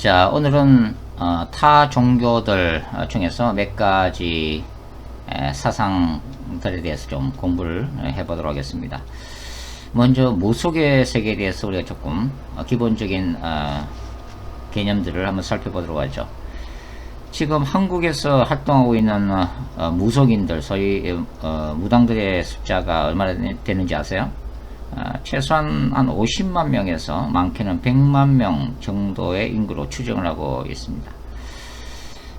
자, 오늘은 타 종교들 중에서 몇 가지 사상들에 대해서 좀 공부를 해보도록 하겠습니다. 먼저 무속의 세계에 대해서 우리가 조금 기본적인 개념들을 한번 살펴보도록 하죠. 지금 한국에서 활동하고 있는 무속인들, 소위 무당들의 숫자가 얼마나 되는지 아세요? 최소한 한 50만 명에서 많게는 100만 명 정도의 인구로 추정을 하고 있습니다.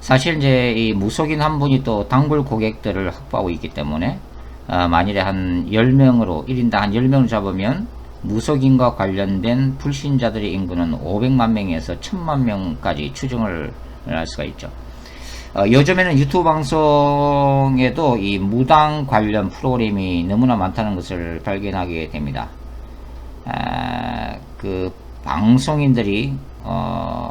사실 이제 이 무속인 한 분이 또 단골 고객들을 확보하고 있기 때문에 만일에 한 10명으로 1인당 한 10명을 잡으면 무속인과 관련된 불신자들의 인구는 500만 명에서 1000만 명까지 추정을 할 수가 있죠. 요즘에는 유튜브 방송에도 이 무당 관련 프로그램이 너무나 많다는 것을 발견하게 됩니다. 그 방송인들이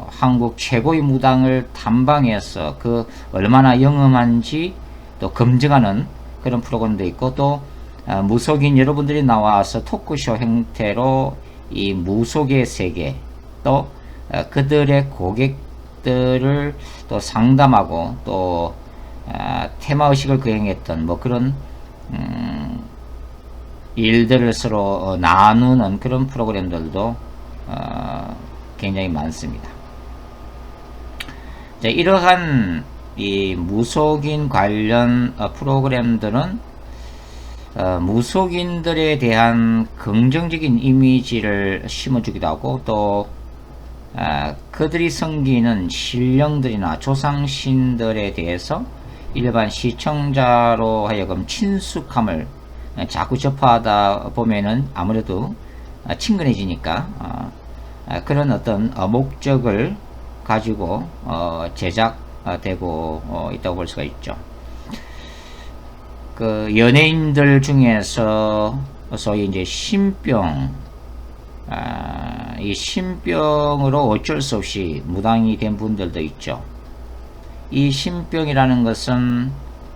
한국 최고의 무당을 탐방해서 그 얼마나 영험한지 또 검증하는 그런 프로그램도 있고, 또 무속인 여러분들이 나와서 토크쇼 형태로 이 무속의 세계, 또 그들의 고객들을 또 상담하고 또 테마의식을 거행했던 뭐 그런 일들을 서로 나누는 그런 프로그램들도 굉장히 많습니다. 자, 이러한 이 무속인 관련 프로그램들은 무속인들에 대한 긍정적인 이미지를 심어주기도 하고, 또 그들이 섬기는 신령들이나 조상신들에 대해서 일반 시청자로 하여금 친숙함을 자꾸 접하다 보면은 아무래도 친근해지니까 그런 어떤 목적을 가지고 제작되고 있다고 볼 수가 있죠. 그 연예인들 중에서 소위 이제 신병, 이 신병으로 어쩔 수 없이 무당이 된 분들도 있죠. 이 신병이라는 것은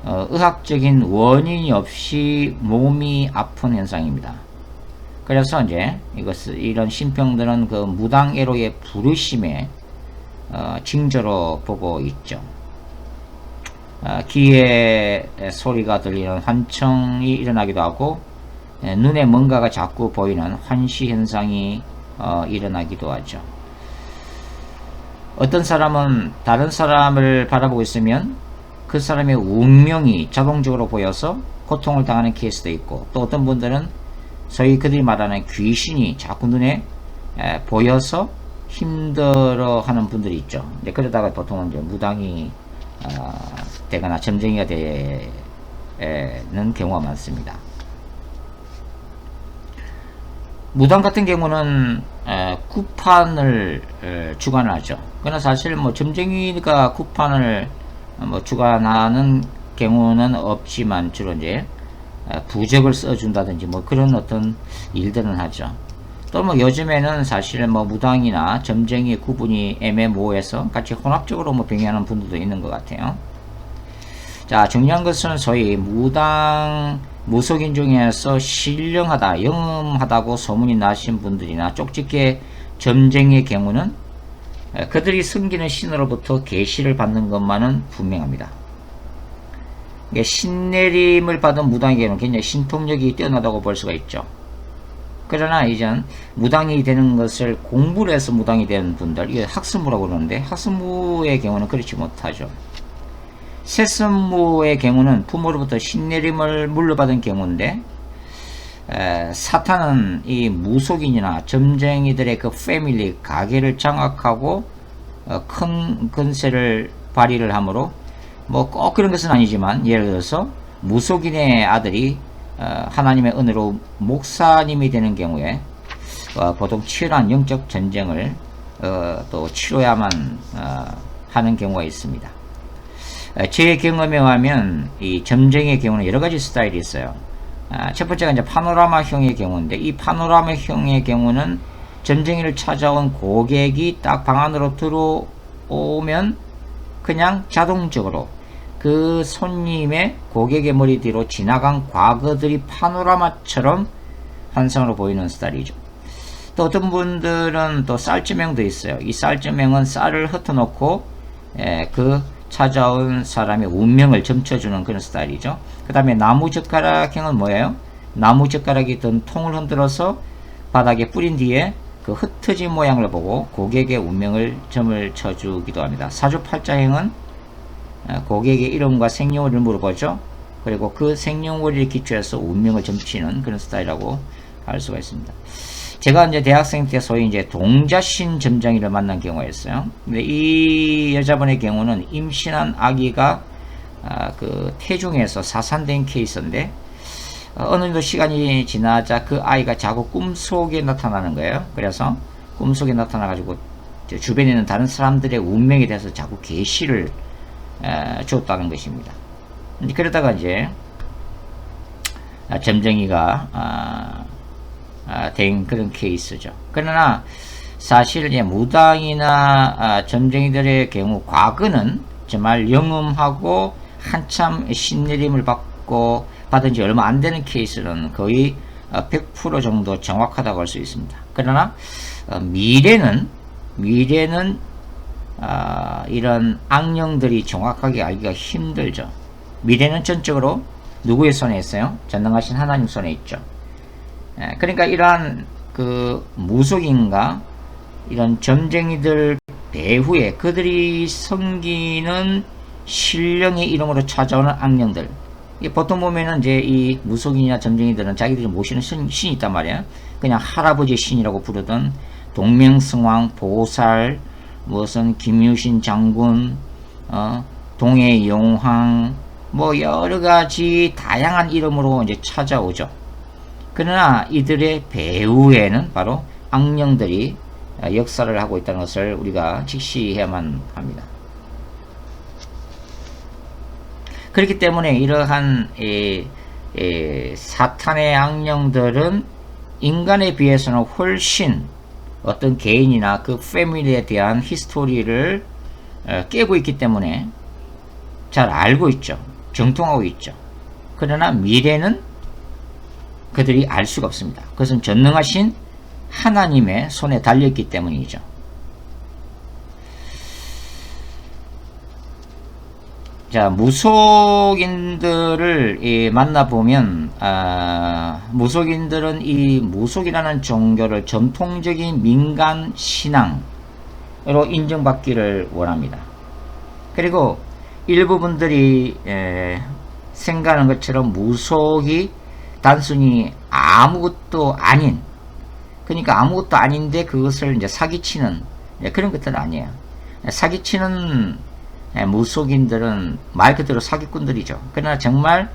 의학적인 원인이 없이 몸이 아픈 현상입니다. 그래서 이제 이런 신병들은 그 무당애로의 부르심의 징조로 보고 있죠. 귀에 소리가 들리는 환청이 일어나기도 하고, 눈에 뭔가가 자꾸 보이는 환시 현상이 일어나기도 하죠. 어떤 사람은 다른 사람을 바라보고 있으면 그 사람의 운명이 자동적으로 보여서 고통을 당하는 케이스도 있고, 또 어떤 분들은 소위 그들이 말하는 귀신이 자꾸 눈에 보여서 힘들어 하는 분들이 있죠. 근데 그러다가 보통은 이제 무당이 되거나 점쟁이가 되는 경우가 많습니다. 무당 같은 경우는 구판을 주관하죠. 그러나 사실 뭐 점쟁이가 구판을 주관하는 경우는 없지만, 주로 이제 부적을 써준다든지 뭐 그런 어떤 일들은 하죠. 또 뭐 요즘에는 사실 뭐 무당이나 점쟁이 구분이 애매모호해서 같이 혼합적으로 뭐 병행하는 분들도 있는 것 같아요. 자, 중요한 것은 소위 무속인 중에서 신령하다, 영험하다고 소문이 나신 분들이나 쪽집게 점쟁이의 경우는 그들이 섬기는 신으로부터 계시를 받는 것만은 분명합니다. 신내림을 받은 무당의 경우는 굉장히 신통력이 뛰어나다고 볼 수가 있죠. 그러나 이전 무당이 되는 것을 공부를 해서 무당이 되는 분들, 이게 학습무라고 그러는데, 학습무의 경우는 그렇지 못하죠. 세습무의 경우는 부모로부터 신내림을 물려받은 경우인데, 사탄은 이 무속인이나 점쟁이들의 그 패밀리 가게를 장악하고 큰 근세를 발휘를 하므로, 뭐 꼭 그런 것은 아니지만, 예를 들어서 무속인의 아들이 하나님의 은혜로 목사님이 되는 경우에 보통 치열한 영적 전쟁을 또 치러야만 하는 경우가 있습니다. 제 경험에 의하면 이 점쟁이의 경우는 여러 가지 스타일이 있어요. 첫 번째가 이제 파노라마형의 경우인데, 이 파노라마형의 경우는 점쟁이를 찾아온 고객이 딱 방 안으로 들어오면 그냥 자동적으로 그 손님의 고객의 머리 뒤로 지나간 과거들이 파노라마처럼 환상으로 보이는 스타일이죠. 또 어떤 분들은 또 쌀주명도 있어요. 이 쌀주명은 쌀을 흩어놓고 그 찾아온 사람의 운명을 점쳐주는 그런 스타일이죠. 그 다음에 나무젓가락형은 뭐예요? 나무젓가락이 든 통을 흔들어서 바닥에 뿌린 뒤에 그 흩어진 모양을 보고 고객의 운명을 점을 쳐주기도 합니다. 사주팔자형은 고객의 이름과 생년월일을 물어보죠. 그리고 그 생년월일을 기초해서 운명을 점치는 그런 스타일이라고 할 수가 있습니다. 제가 이제 대학생 때 소위 이제 동자신 점장이를 만난 경우가 있어요. 근데 이 여자분의 경우는 임신한 아기가 그 태중에서 사산된 케이스인데 어느 정도 시간이 지나자 그 아이가 자꾸 꿈속에 나타나는 거예요. 그래서 꿈속에 나타나 가지고 주변에 있는 다른 사람들의 운명에 대해서 자꾸 계시를 줬다는 것입니다. 그러다가 이제 점쟁이가 된 그런 케이스죠. 그러나 사실 이제 무당이나 점쟁이들의 경우 과거는 정말 영음하고 한참 신내림을 받은 지 얼마 안 되는 케이스는 거의 100% 정도 정확하다고 할 수 있습니다. 그러나 미래는 이런 악령들이 정확하게 알기가 힘들죠. 미래는 전적으로 누구의 손에 있어요? 전능하신 하나님 손에 있죠. 그러니까 이러한 그 무속인과 이런 점쟁이들 배후에 그들이 섬기는 신령의 이름으로 찾아오는 악령들, 보통 보면은 이제 이 무속인이나 점쟁이들은 자기들이 모시는 신이 있단 말이에요. 그냥 할아버지 신이라고 부르던 동명승왕, 보살, 무슨 김유신 장군, 동해용왕, 뭐 여러가지 다양한 이름으로 이제 찾아오죠. 그러나 이들의 배후에는 바로 악령들이 역사를 하고 있다는 것을 우리가 직시해야만 합니다. 그렇기 때문에 이러한 사탄의 악령들은 인간에 비해서는 훨씬 어떤 개인이나 그 패밀리에 대한 히스토리를 깨고 있기 때문에 잘 알고 있죠. 정통하고 있죠. 그러나 미래는 그들이 알 수가 없습니다. 그것은 전능하신 하나님의 손에 달려있기 때문이죠. 자, 무속인들을 만나보면 무속인들은 이 무속이라는 종교를 전통적인 민간 신앙으로 인정받기를 원합니다. 그리고 일부 분들이 생각하는 것처럼 무속이 단순히 아무것도 아닌, 그러니까 아무것도 아닌데 그것을 이제 사기치는 그런 것들은 아니에요. 사기치는 무속인들은 말 그대로 사기꾼들이죠. 그러나 정말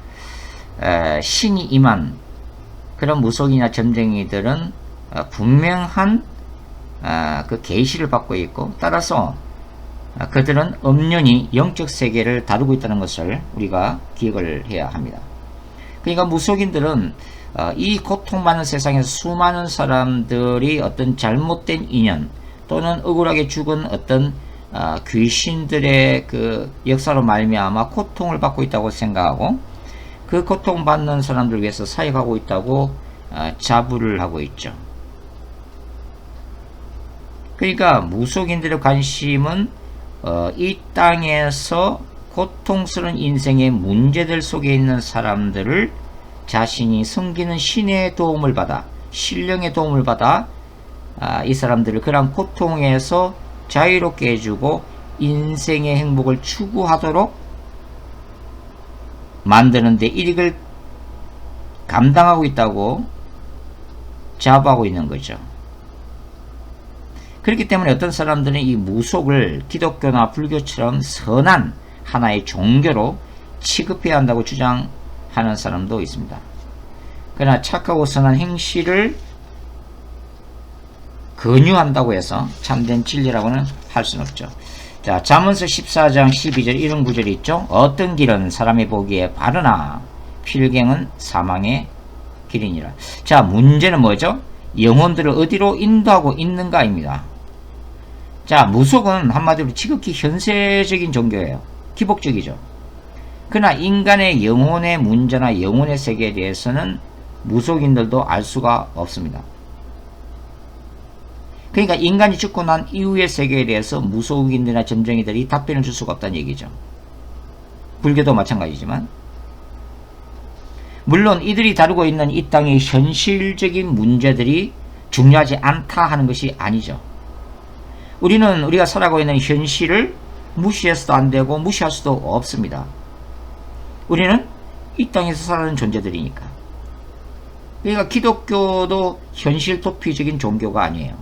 신이 임한 그런 무속이나 점쟁이들은 분명한 그 계시를 받고 있고, 따라서 그들은 엄연히 영적 세계를 다루고 있다는 것을 우리가 기억을 해야 합니다. 그러니까 무속인들은 이 고통받는 세상에서 수많은 사람들이 어떤 잘못된 인연 또는 억울하게 죽은 어떤 귀신들의 그 역사로 말미암아 고통을 받고 있다고 생각하고, 그 고통받는 사람들을 위해서 사역하고 있다고 자부를 하고 있죠. 그러니까 무속인들의 관심은 이 땅에서 고통스러운 인생의 문제들 속에 있는 사람들을 자신이 섬기는 신의 도움을 받아, 신령의 도움을 받아 이 사람들을 그런 고통에서 자유롭게 해주고 인생의 행복을 추구하도록 만드는데 이익을 감당하고 있다고 자부하고 있는 거죠. 그렇기 때문에 어떤 사람들은 이 무속을 기독교나 불교처럼 선한 하나의 종교로 취급해야 한다고 주장하는 사람도 있습니다. 그러나 착하고 선한 행실을 권유한다고 해서 참된 진리라고는 할 수는 없죠. 자, 잠언서 14장 12절 이런 구절이 있죠. 어떤 길은 사람이 보기에 바르나 필경은 사망의 길이니라. 자, 문제는 뭐죠? 영혼들을 어디로 인도하고 있는가입니다. 자, 무속은 한마디로 지극히 현세적인 종교예요. 기복적이죠. 그러나 인간의 영혼의 문제나 영혼의 세계에 대해서는 무속인들도 알 수가 없습니다. 그러니까 인간이 죽고 난 이후의 세계에 대해서 무속인들이나 점쟁이들이 답변을 줄 수가 없다는 얘기죠. 불교도 마찬가지지만, 물론 이들이 다루고 있는 이 땅의 현실적인 문제들이 중요하지 않다 하는 것이 아니죠. 우리는 우리가 살아가고 있는 현실을 무시해서도 안 되고 무시할 수도 없습니다. 우리는 이 땅에서 살아가는 존재들이니까. 그러니까 기독교도 현실 도피적인 종교가 아니에요.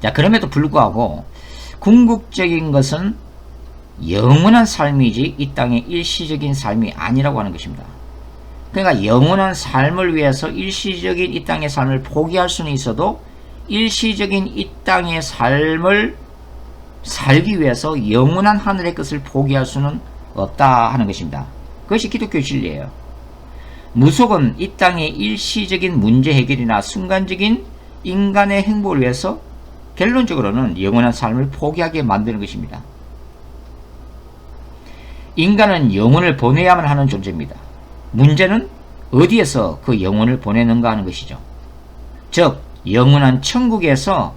자, 그럼에도 불구하고 궁극적인 것은 영원한 삶이지 이 땅의 일시적인 삶이 아니라고 하는 것입니다. 그러니까 영원한 삶을 위해서 일시적인 이 땅의 삶을 포기할 수는 있어도 일시적인 이 땅의 삶을 살기 위해서 영원한 하늘의 것을 포기할 수는 없다 하는 것입니다. 그것이 기독교의 진리예요. 무속은 이 땅의 일시적인 문제 해결이나 순간적인 인간의 행복을 위해서 결론적으로는 영원한 삶을 포기하게 만드는 것입니다. 인간은 영혼을 보내야만 하는 존재입니다. 문제는 어디에서 그 영혼을 보내는가 하는 것이죠. 즉 영원한 천국에서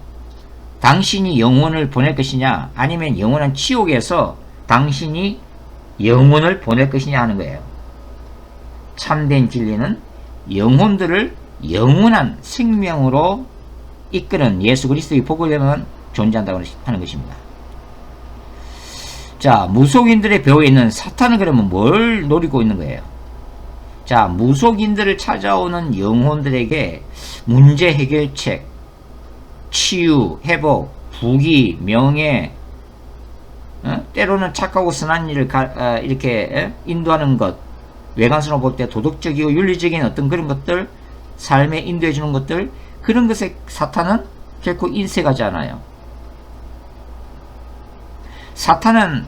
당신이 영혼을 보낼 것이냐, 아니면 영원한 지옥에서 당신이 영혼을 보낼 것이냐 하는 거예요. 참된 진리는 영혼들을 영원한 생명으로 이끄는 예수 그리스도의 복을 내면 존재한다고 하는 것입니다. 자, 무속인들의 배후에 있는 사탄은 그러면 뭘 노리고 있는 거예요? 자, 무속인들을 찾아오는 영혼들에게 문제 해결책, 치유, 회복, 부귀, 명예, 때로는 착하고 선한 일을 이렇게 인도하는 것, 외관상으로 볼 때 도덕적이고 윤리적인 어떤 그런 것들, 삶에 인도해 주는 것들, 그런 것에 사탄은 결코 인색하지 않아요. 사탄은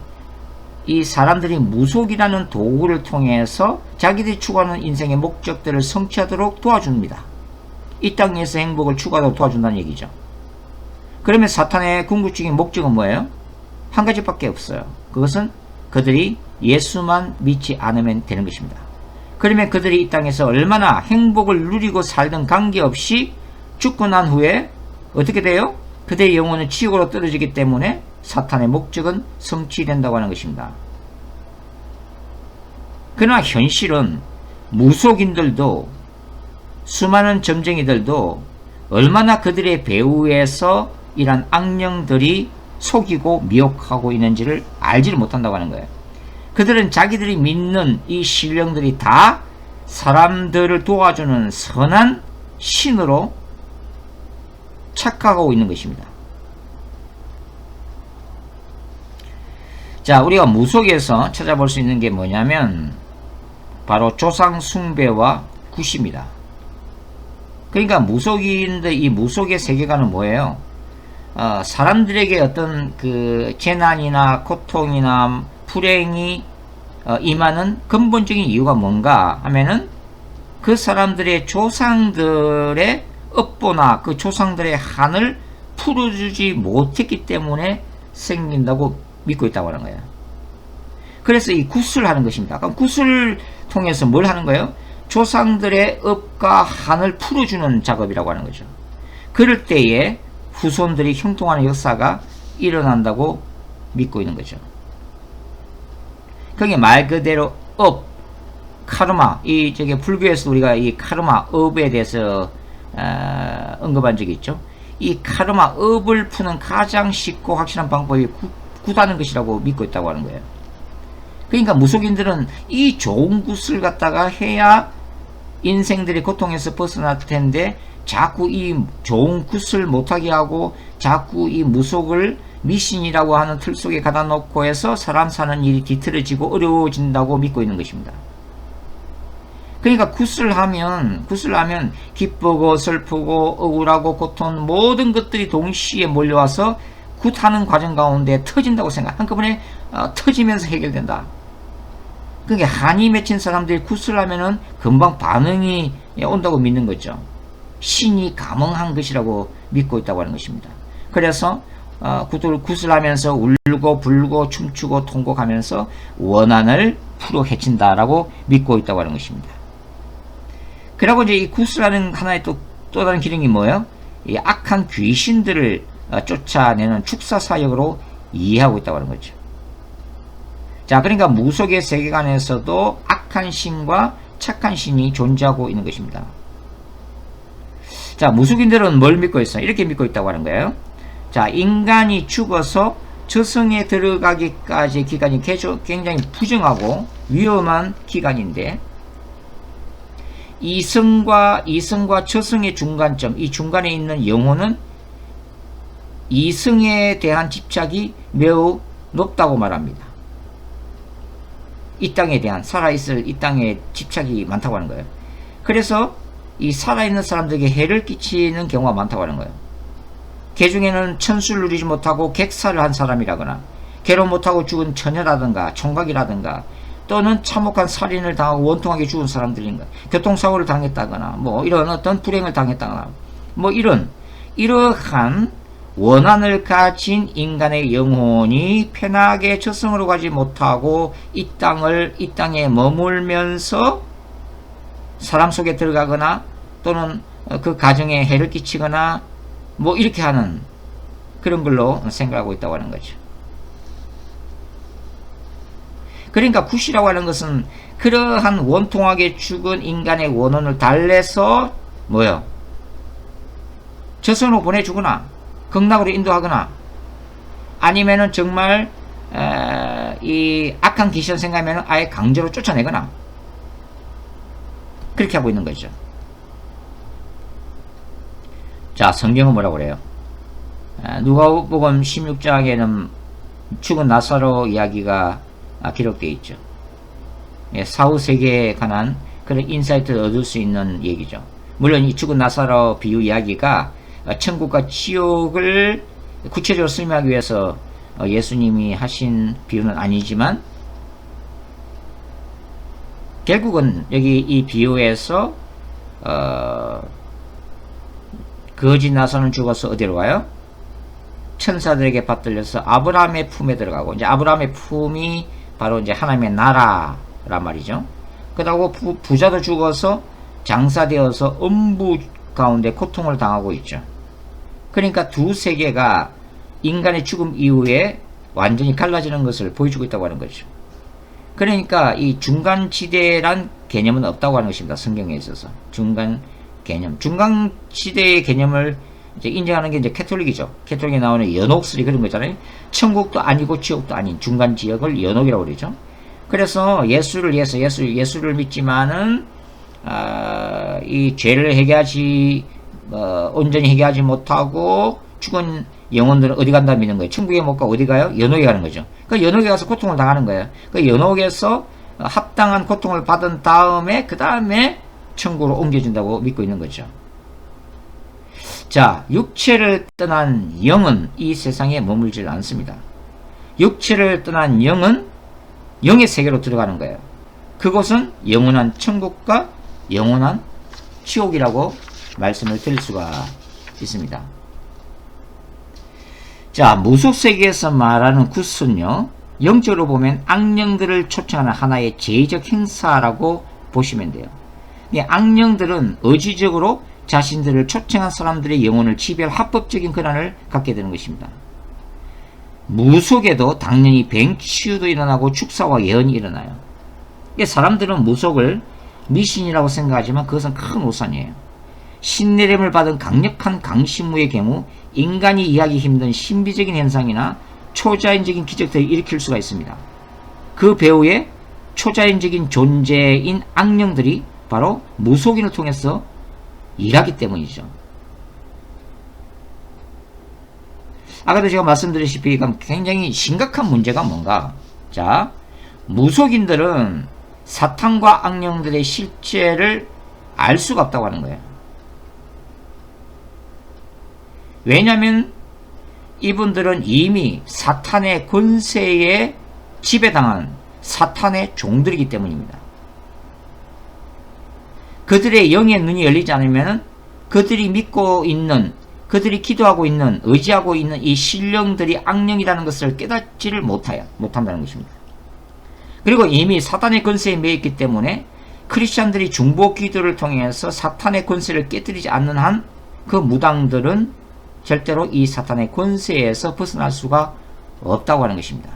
이 사람들이 무속이라는 도구를 통해서 자기들이 추구하는 인생의 목적들을 성취하도록 도와줍니다. 이 땅에서 행복을 추구하도록 도와준다는 얘기죠. 그러면 사탄의 궁극적인 목적은 뭐예요? 한 가지밖에 없어요. 그것은 그들이 예수만 믿지 않으면 되는 것입니다. 그러면 그들이 이 땅에서 얼마나 행복을 누리고 살든 관계없이 죽고 난 후에 어떻게 돼요? 그들의 영혼은 지옥으로 떨어지기 때문에 사탄의 목적은 성취된다고 하는 것입니다. 그러나 현실은 무속인들도 수많은 점쟁이들도 얼마나 그들의 배후에서 이런 악령들이 속이고 미혹하고 있는지를 알지를 못한다고 하는 거예요. 그들은 자기들이 믿는 이 신령들이 다 사람들을 도와주는 선한 신으로 착각하고 있는 것입니다. 자, 우리가 무속에서 찾아볼 수 있는 게 뭐냐면 바로 조상 숭배와 굿입니다. 그러니까 무속인들, 이 무속의 세계관은 뭐예요? 사람들에게 어떤 그 재난이나 고통이나 불행이 임하는 근본적인 이유가 뭔가 하면은 그 사람들의 조상들의 업보나 그 조상들의 한을 풀어주지 못했기 때문에 생긴다고 믿고 있다고 하는 거예요. 그래서 이 굿을 하는 것입니다. 그럼 굿을 통해서 뭘 하는 거예요? 조상들의 업과 한을 풀어주는 작업이라고 하는 거죠. 그럴 때에 후손들이 형통하는 역사가 일어난다고 믿고 있는 거죠. 그게 말 그대로 업, 카르마, 불교에서 우리가 이 카르마, 업에 대해서 언급한 적이 있죠. 이 카르마, 업을 푸는 가장 쉽고 확실한 방법이 굿하는 것이라고 믿고 있다고 하는 거예요. 그러니까 무속인들은 이 좋은 굿을 갖다가 해야 인생들의 고통에서 벗어날 텐데 자꾸 이 좋은 굿을 못하게 하고 자꾸 이 무속을 미신이라고 하는 틀 속에 가다 놓고 해서 사람 사는 일이 뒤틀어지고 어려워진다고 믿고 있는 것입니다. 그러니까 굿을 하면 기쁘고 슬프고 억울하고 고통 모든 것들이 동시에 몰려와서 굿하는 과정 가운데 터진다고 생각, 한꺼번에 터지면서 해결된다. 그러니까 한이 맺힌 사람들이 굿을 하면은 금방 반응이 온다고 믿는 거죠. 신이 감응한 것이라고 믿고 있다고 하는 것입니다. 그래서 굿을 하면서 울고 불고 춤추고 통곡하면서 원한을 풀어 헤친다라고 믿고 있다고 하는 것입니다. 그리고 이제 이 굿을 하는 하나의 또 다른 기능이 뭐예요? 이 악한 귀신들을 쫓아내는 축사 사역으로 이해하고 있다고 하는 거죠. 자, 그러니까 무속의 세계관에서도 악한 신과 착한 신이 존재하고 있는 것입니다. 자, 무속인들은 뭘 믿고 있어요? 이렇게 믿고 있다고 하는 거예요. 자, 인간이 죽어서 저승에 들어가기까지의 기간이 굉장히 부정하고 위험한 기간인데, 이승과 저승의 중간점, 이 중간에 있는 영혼은 이승에 대한 집착이 매우 높다고 말합니다. 이 땅에 대한, 살아있을 이 땅에 집착이 많다고 하는 거예요. 그래서 이 살아있는 사람들에게 해를 끼치는 경우가 많다고 하는 거예요. 개 중에는 천수를 누리지 못하고 객사를 한 사람이라거나, 결혼 못하고 죽은 처녀라든가 총각이라든가, 또는 참혹한 살인을 당하고 원통하게 죽은 사람들인가, 교통사고를 당했다거나, 뭐 이런 어떤 불행을 당했다거나, 뭐 이러한 원한을 가진 인간의 영혼이 편하게 저승으로 가지 못하고 이 땅에 머물면서 사람 속에 들어가거나, 또는 그 가정에 해를 끼치거나, 뭐 이렇게 하는 그런 걸로 생각하고 있다고 하는 거죠. 그러니까 굿이라고 하는 것은 그러한 원통하게 죽은 인간의 원혼을 달래서 뭐요? 저승으로 보내주거나 극락으로 인도하거나, 아니면은 정말 이 악한 귀신 생각하면 아예 강제로 쫓아내거나, 그렇게 하고 있는 거죠. 자, 성경은 뭐라고 그래요? 누가복음 16장에는 죽은 나사로 이야기가 기록되어 있죠. 사후 세계에 관한 그런 인사이트를 얻을 수 있는 얘기죠. 물론 이 죽은 나사로 비유 이야기가 천국과 지옥을 구체적으로 설명하기 위해서 예수님이 하신 비유는 아니지만, 결국은 여기 이 비유에서 거짓 나사로는 죽어서 어디로 가요? 천사들에게 받들려서 아브라함의 품에 들어가고, 이제 아브라함의 품이 바로 이제 하나님의 나라란 말이죠. 그러고 부자도 죽어서 장사되어서 음부 가운데 고통을 당하고 있죠. 그러니까 두 세계가 인간의 죽음 이후에 완전히 갈라지는 것을 보여주고 있다고 하는 거죠. 그러니까 이 중간지대란 개념은 없다고 하는 것입니다. 성경에 있어서. 중간 개념. 중간지대의 개념을 이제 인정하는 게 이제 캐톨릭이죠. 캐톨릭에 나오는 연옥설이 그런 거잖아요. 천국도 아니고 지옥도 아닌 중간 지역을 연옥이라고 그러죠. 그래서 예수를 위해서 예수를 믿지만은 이 죄를 온전히 해결하지 못하고 죽은 영혼들은 어디 간다 믿는 거예요. 천국에 못 가고 어디 가요? 연옥에 가는 거죠. 그 연옥에 가서 고통을 당하는 거예요. 그 연옥에서 합당한 고통을 받은 다음에 그 다음에 천국으로 옮겨진다고 믿고 있는 거죠. 자, 육체를 떠난 영은 이 세상에 머물질 않습니다. 육체를 떠난 영은 영의 세계로 들어가는 거예요. 그곳은 영원한 천국과 영원한 지옥이라고 말씀을 드릴 수가 있습니다. 자, 무속세계에서 말하는 굿은요, 영적으로 보면 악령들을 초청하는 하나의 제의적 행사라고 보시면 돼요. 악령들은 의지적으로 자신들을 초청한 사람들의 영혼을 지배할 합법적인 권한을 갖게 되는 것입니다. 무속에도 당연히 뱅치유도 일어나고 축사와 예언이 일어나요. 사람들은 무속을 미신이라고 생각하지만 그것은 큰 오산이에요. 신내림을 받은 강력한 강신무의 경우 인간이 이해하기 힘든 신비적인 현상이나 초자연적인 기적들을 일으킬 수가 있습니다. 그 배후에 초자연적인 존재인 악령들이 바로 무속인을 통해서 일하기 때문이죠. 아까도 제가 말씀드렸다시피 굉장히 심각한 문제가 뭔가, 자, 무속인들은 사탄과 악령들의 실체를 알 수가 없다고 하는 거예요. 왜냐하면 이분들은 이미 사탄의 권세에 지배당한 사탄의 종들이기 때문입니다. 그들의 영의 눈이 열리지 않으면 그들이 믿고 있는, 그들이 기도하고 있는, 의지하고 있는 이 신령들이 악령이라는 것을 깨닫지를 못한다는 것입니다. 그리고 이미 사탄의 권세에 매였기 때문에 크리스찬들이 중보 기도를 통해서 사탄의 권세를 깨뜨리지 않는 한 그 무당들은 절대로 이 사탄의 권세에서 벗어날 수가 없다고 하는 것입니다.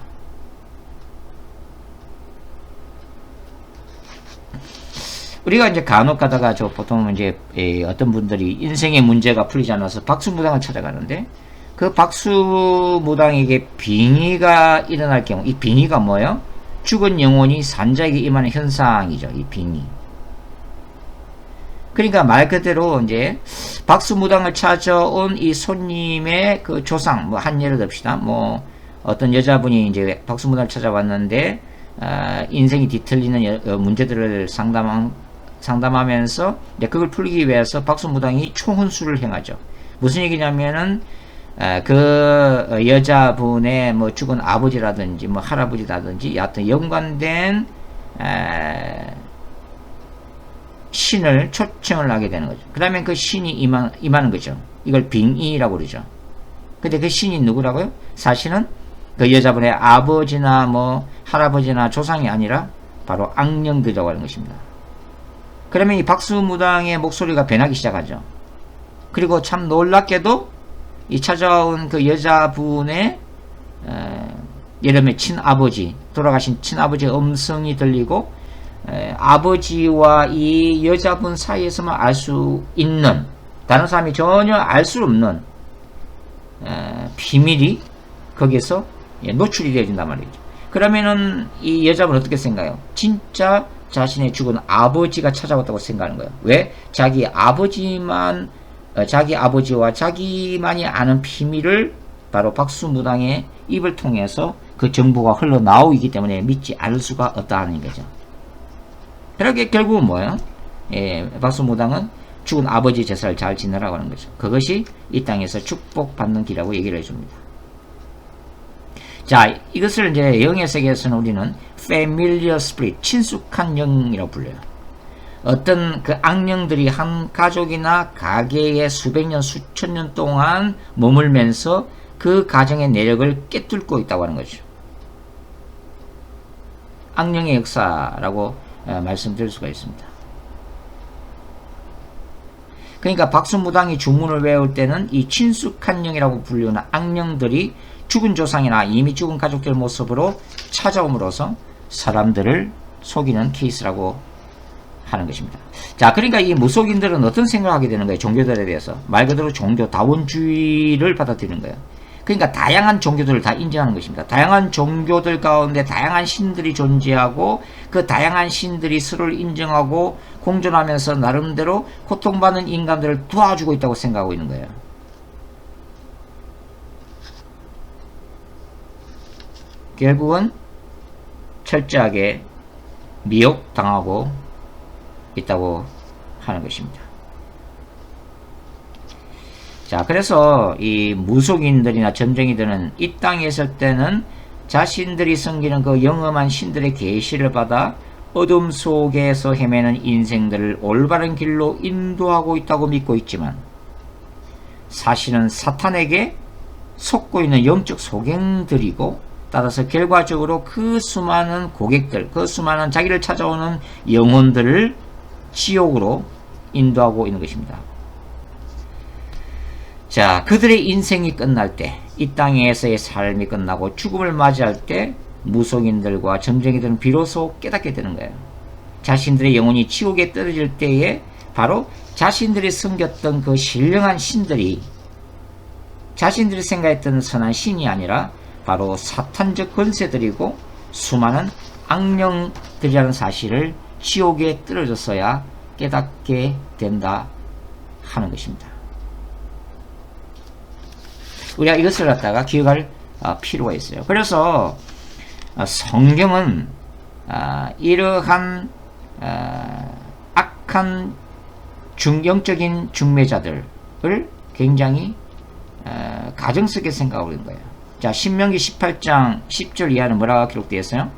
우리가 이제 간혹 가다가 보통 이제 어떤 분들이 인생의 문제가 풀리지 않아서 박수무당을 찾아가는데, 그 박수무당에게 빙의가 일어날 경우, 이 빙의가 뭐예요? 죽은 영혼이 산자에게 임하는 현상이죠. 이 빙의. 그러니까 말 그대로 이제 박수무당을 찾아온 이 손님의 그 조상, 뭐 한 예를 듭시다. 뭐 어떤 여자분이 이제 박수무당을 찾아왔는데 인생이 뒤틀리는 문제들을 상담하면서 이제 그걸 풀기 위해서 박수무당이 총헌수를 행하죠. 무슨 얘기냐면은 그 여자분의 뭐 죽은 아버지라든지 뭐 할아버지라든지 여하튼 연관된 신을 초청을 하게 되는 거죠. 그 다음에 그 신이 임하는 거죠. 이걸 빙의라고 그러죠. 근데 그 신이 누구라고요? 사실은 그 여자분의 아버지나 뭐 할아버지나 조상이 아니라 바로 악령들이라고 하는 것입니다. 그러면 이 박수무당의 목소리가 변하기 시작하죠. 그리고 참 놀랍게도 이 찾아온 그 여자분의 예를 들면 친아버지, 돌아가신 친아버지의 음성이 들리고 아버지와 이 여자분 사이에서만 알 수 있는, 다른 사람이 전혀 알 수 없는 비밀이 거기에서 노출이 되어진단 말이죠. 그러면은 이 여자분은 어떻게 생각해요? 진짜 자신의 죽은 아버지가 찾아왔다고 생각하는 거예요. 왜? 자기 아버지와 자기만이 아는 비밀을 바로 박수무당의 입을 통해서 그 정보가 흘러나오기 때문에 믿지 않을 수가 없다는 거죠. 그렇게 결국은 뭐예요? 박수무당은 죽은 아버지 제사를 잘 지내라고 하는 거죠. 그것이 이 땅에서 축복받는 길이라고 얘기를 해줍니다. 자, 이것을 이제 영의 세계에서는 우리는 familiar spirit, 친숙한 영이라고 불려요. 어떤 그 악령들이 한 가족이나 가게에 수백 년, 수천 년 동안 머물면서 그 가정의 내력을 깨뚫고 있다고 하는 거죠. 악령의 역사라고 말씀드릴 수가 있습니다. 그러니까 박수무당이 주문을 외울 때는 이 친숙한 영이라고 불리는 악령들이 죽은 조상이나 이미 죽은 가족들 모습으로 찾아옴으로써 사람들을 속이는 케이스라고 하는 것입니다. 자, 그러니까 이 무속인들은 어떤 생각을 하게 되는 거예요? 종교들에 대해서. 말 그대로 종교 다원주의를 받아들이는 거예요. 그러니까 다양한 종교들을 다 인정하는 것입니다. 다양한 종교들 가운데 다양한 신들이 존재하고 그 다양한 신들이 서로를 인정하고 공존하면서 나름대로 고통받는 인간들을 도와주고 있다고 생각하고 있는 거예요. 결국은 철저하게 미혹당하고 있다고 하는 것입니다. 자, 그래서 이 무속인들이나 점쟁이들은 이 땅에 있을 때는 자신들이 섬기는 그 영험한 신들의 계시를 받아 어둠 속에서 헤매는 인생들을 올바른 길로 인도하고 있다고 믿고 있지만, 사실은 사탄에게 속고 있는 영적 소경들이고, 따라서 결과적으로 그 수많은 고객들, 그 수많은 자기를 찾아오는 영혼들을 지옥으로 인도하고 있는 것입니다. 자, 그들의 인생이 끝날 때, 이 땅에서의 삶이 끝나고 죽음을 맞이할 때 무속인들과 점쟁이들은 비로소 깨닫게 되는 거예요. 자신들의 영혼이 지옥에 떨어질 때에 바로 자신들이 섬겼던 그 신령한 신들이 자신들이 생각했던 선한 신이 아니라 바로 사탄적 권세들이고 수많은 악령들이라는 사실을 지옥에 떨어졌어야 깨닫게 된다 하는 것입니다. 우리가 이것을 갖다가 기억할 필요가 있어요. 그래서 성경은 이러한 악한 영적인 중매자들을 굉장히 가정스럽게 생각하고 있는 거예요. 자, 신명기 18장 10절 이하는 뭐라고 기록되어 있어요?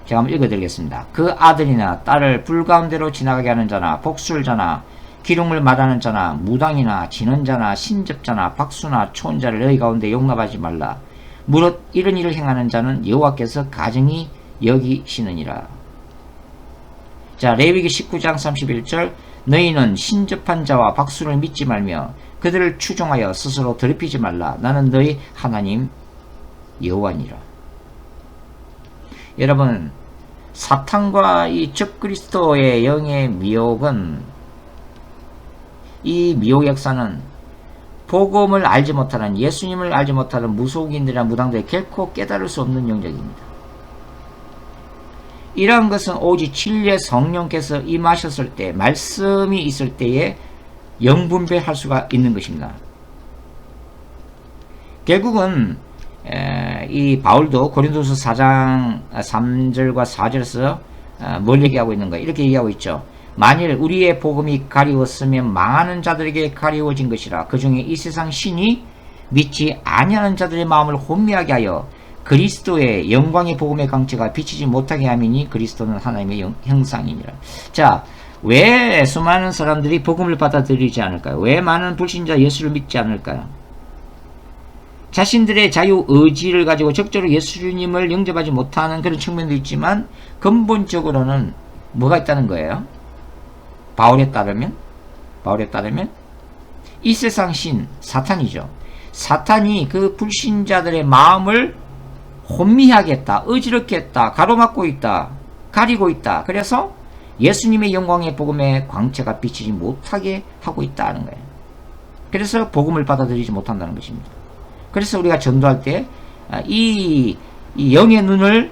제가 한번 읽어드리겠습니다. 그 아들이나 딸을 불 가운데로 지나가게 하는 자나 복술자나 기름을 말하는 자나 무당이나 진언자나 신접자나 박수나 초혼자를 너희 가운데 용납하지 말라. 무릇 이런 일을 행하는 자는 여호와께서 가증히 여기시느니라. 자, 레위기 19장 31절 너희는 신접한 자와 박수를 믿지 말며 그들을 추종하여 스스로 더럽히지 말라. 나는 너희 하나님 여호와니라. 여러분, 사탄과 이 적그리스도의 영의 미혹은, 이 미혹 역사는 복음을 알지 못하는, 예수님을 알지 못하는 무속인들이나 무당들이 결코 깨달을 수 없는 영역입니다. 이러한 것은 오직 진리의 성령께서 임하셨을 때, 말씀이 있을 때에 영분별할 수가 있는 것입니다. 결국은 이 바울도 고린도서 4장 3절과 4절에서 뭘 얘기하고 있는 거예요? 이렇게 얘기하고 있죠. 만일 우리의 복음이 가리웠으면 망하는 자들에게 가리워진 것이라. 그 중에 이 세상 신이 믿지 아니하는 자들의 마음을 혼미하게 하여 그리스도의 영광의 복음의 강체가 비치지 못하게 함이니 그리스도는 하나님의 형상이니라. 자, 왜 수많은 사람들이 복음을 받아들이지 않을까요? 왜 많은 불신자 예수를 믿지 않을까요? 자신들의 자유 의지를 가지고 적절히 예수님을 영접하지 못하는 그런 측면도 있지만 근본적으로는 뭐가 있다는 거예요? 바울에 따르면 이 세상 신 사탄이죠. 사탄이 그 불신자들의 마음을 혼미하게 했다, 어지럽게 했다, 가로막고 있다, 가리고 있다. 그래서 예수님의 영광의 복음의 광채가 비치지 못하게 하고 있다는 거예요. 그래서 복음을 받아들이지 못한다는 것입니다. 그래서 우리가 전도할 때 이 영의 눈을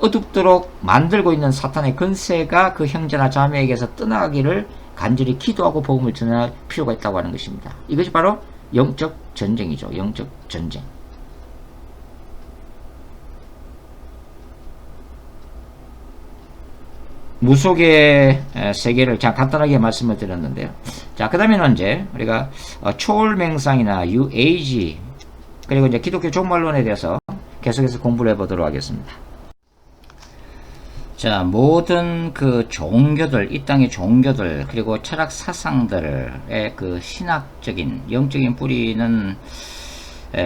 어둡도록 만들고 있는 사탄의 근세가 그 형제나 자매에게서 떠나가기를 간절히 기도하고 복음을 전할 필요가 있다고 하는 것입니다. 이것이 바로 영적 전쟁이죠. 영적 전쟁. 무속의 세계를 자 간단하게 말씀을 드렸는데요. 자, 그 다음에는 이제 우리가 초월맹상이나 UAG 그리고 이제 기독교 종말론에 대해서 계속해서 공부를 해보도록 하겠습니다. 자, 모든 그 종교들, 이 땅의 종교들 그리고 철학 사상들의 그 신학적인 영적인 뿌리는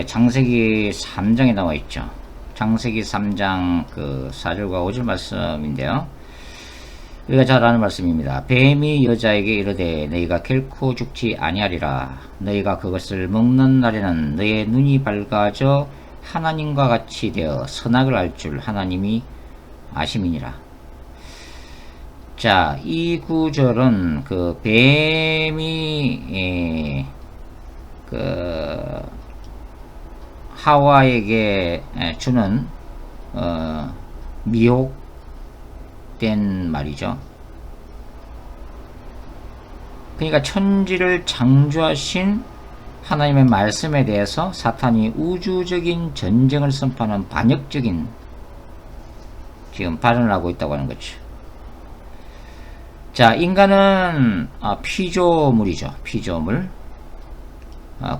창세기 3장에 나와 있죠. 창세기 3장 그 4절과 5절 말씀인데요. 우리가 잘 아는 말씀입니다. 뱀이 여자에게 이르되 너희가 결코 죽지 아니하리라. 너희가 그것을 먹는 날에는 너희의 눈이 밝아져 하나님과 같이 되어 선악을 알 줄 하나님이 아심이니라. 자, 이 구절은 그 뱀이 그 하와에게 주는 미혹된 말이죠. 그러니까 천지를 창조하신 하나님의 말씀에 대해서 사탄이 우주적인 전쟁을 선포하는 반역적인 지금 발언을 하고 있다고 하는 거죠. 자, 인간은 피조물이죠. 피조물.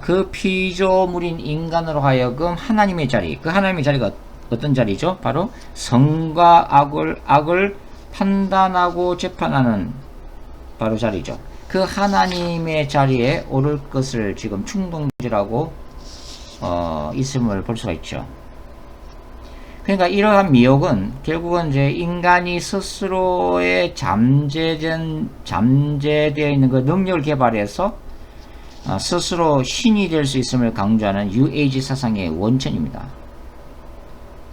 그 피조물인 인간으로 하여금 하나님의 자리, 그 하나님의 자리가 어떤 자리죠? 바로 선과 악을 판단하고 재판하는 바로 자리죠. 그 하나님의 자리에 오를 것을 지금 충동질하고 있음을 볼 수가 있죠. 그러니까 이러한 미혹은 결국은 이제 인간이 스스로의 잠재되어 있는 그 능력을 개발해서 스스로 신이 될 수 있음을 강조하는 UAG 사상의 원천입니다.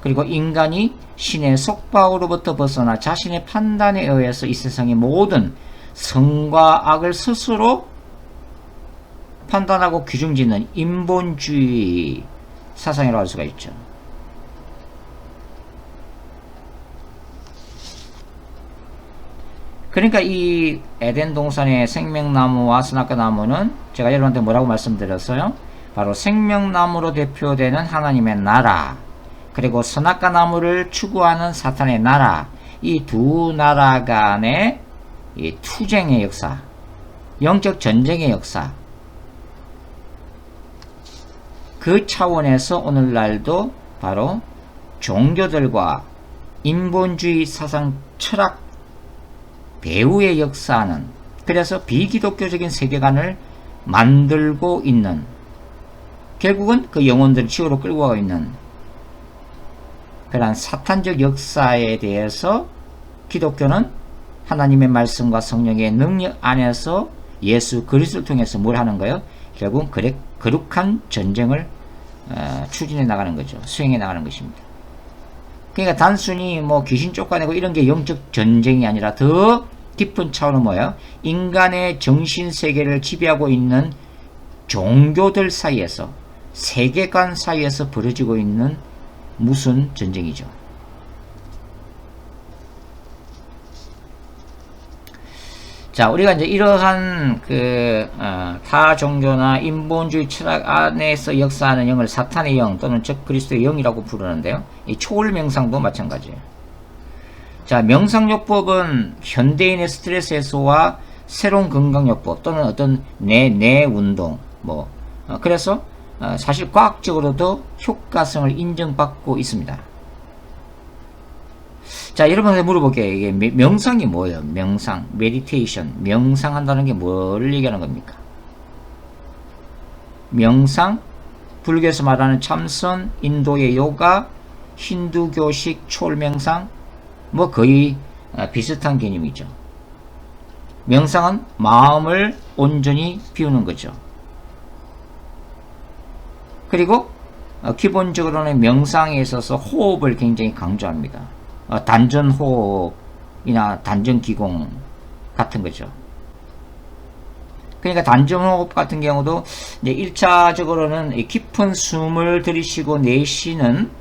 그리고 인간이 신의 속박으로부터 벗어나 자신의 판단에 의해서 이 세상의 모든 선과 악을 스스로 판단하고 규정짓는 인본주의 사상이라고 할 수가 있죠. 그러니까 이 에덴 동산의 생명나무와 선악과나무는 제가 여러분한테 뭐라고 말씀드렸어요? 바로 생명나무로 대표되는 하나님의 나라, 그리고 선악과나무를 추구하는 사탄의 나라, 이 두 나라 간의 이 투쟁의 역사, 영적 전쟁의 역사, 그 차원에서 오늘날도 바로 종교들과 인본주의 사상 철학 배후의 역사는, 그래서 비기독교적인 세계관을 만들고 있는, 결국은 그 영혼들을 지옥으로 끌고 가고 있는 그러한 사탄적 역사에 대해서 기독교는 하나님의 말씀과 성령의 능력 안에서 예수 그리스도를 통해서 뭘 하는 거예요? 결국 거룩한 전쟁을 추진해 나가는 거죠. 수행해 나가는 것입니다. 그러니까 단순히 뭐 귀신 쫓아내고 이런 게 영적 전쟁이 아니라 더 깊은 차원은 뭐예요? 인간의 정신 세계를 지배하고 있는 종교들 사이에서, 세계관 사이에서 벌어지고 있는 무슨 전쟁이죠. 자, 우리가 이제 이러한 타 종교나 인본주의 철학 안에서 역사하는 영을 사탄의 영 또는 적 그리스도의 영이라고 부르는데요. 이 초월 명상도 마찬가지예요. 자, 명상요법은 현대인의 스트레스 해소와 새로운 건강요법 또는 어떤 뇌 운동, 그래서 사실 과학적으로도 효과성을 인정받고 있습니다. 자, 여러분한테 물어볼게요. 이게 명상이 뭐예요? 명상, 메디테이션, 명상한다는 게 뭘 얘기하는 겁니까? 명상, 불교에서 말하는 참선, 인도의 요가, 힌두교식 초월명상, 거의 비슷한 개념이죠. 명상은 마음을 온전히 비우는 거죠. 그리고 기본적으로는 명상에 있어서 호흡을 굉장히 강조합니다. 단전 호흡이나 단전 기공 같은 거죠. 그러니까 단전 호흡 같은 경우도 이제 1차적으로는 깊은 숨을 들이쉬고 내쉬는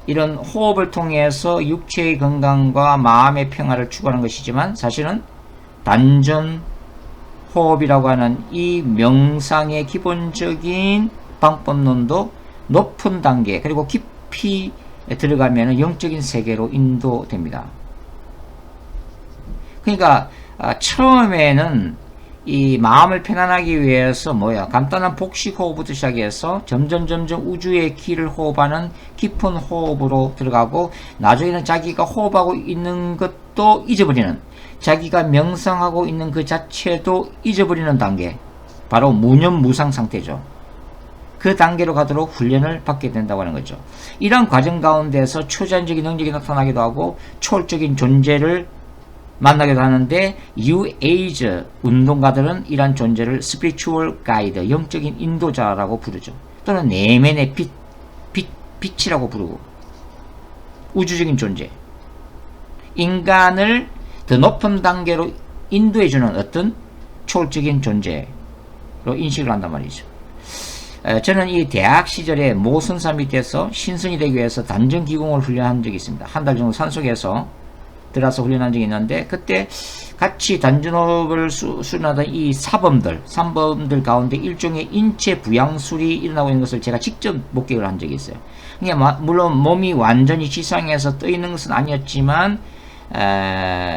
이런 호흡을 통해서 육체의 건강과 마음의 평화를 추구하는 것이지만, 사실은 단전 호흡이라고 하는 이 명상의 기본적인 방법론도 높은 단계 그리고 깊이 들어가면 영적인 세계로 인도됩니다. 그러니까 처음에는 이 마음을 편안하기 위해서 간단한 복식 호흡부터 시작해서 점점 우주의 기를 호흡하는 깊은 호흡으로 들어가고, 나중에는 자기가 호흡하고 있는 것도 잊어버리는, 자기가 명상하고 있는 그 자체도 잊어버리는 단계, 바로 무념무상 상태죠. 그 단계로 가도록 훈련을 받게 된다고 하는 거죠. 이러한 과정 가운데서 초자연적인 능력이 나타나기도 하고 초월적인 존재를 만나기도 하는데, New Age 운동가들은 이러한 존재를 스피리추얼 가이드, 영적인 인도자라고 부르죠. 또는 내면의 빛이라고 부르고, 우주적인 존재, 인간을 더 높은 단계로 인도해주는 어떤 초월적인 존재로 인식을 한단 말이죠. 저는 이 대학 시절에 모 선사 밑에서 신선이 되기 위해서 단전 기공을 훈련한 적이 있습니다. 한 달 정도 산속에서 들어서 훈련한 적이 있는데, 그때 같이 단전호흡을 수련하던 이 사범들 가운데 일종의 인체 부양술이 일어나고 있는 것을 제가 직접 목격을 한 적이 있어요. 그러니까 물론 몸이 완전히 지상에서 떠 있는 것은 아니었지만,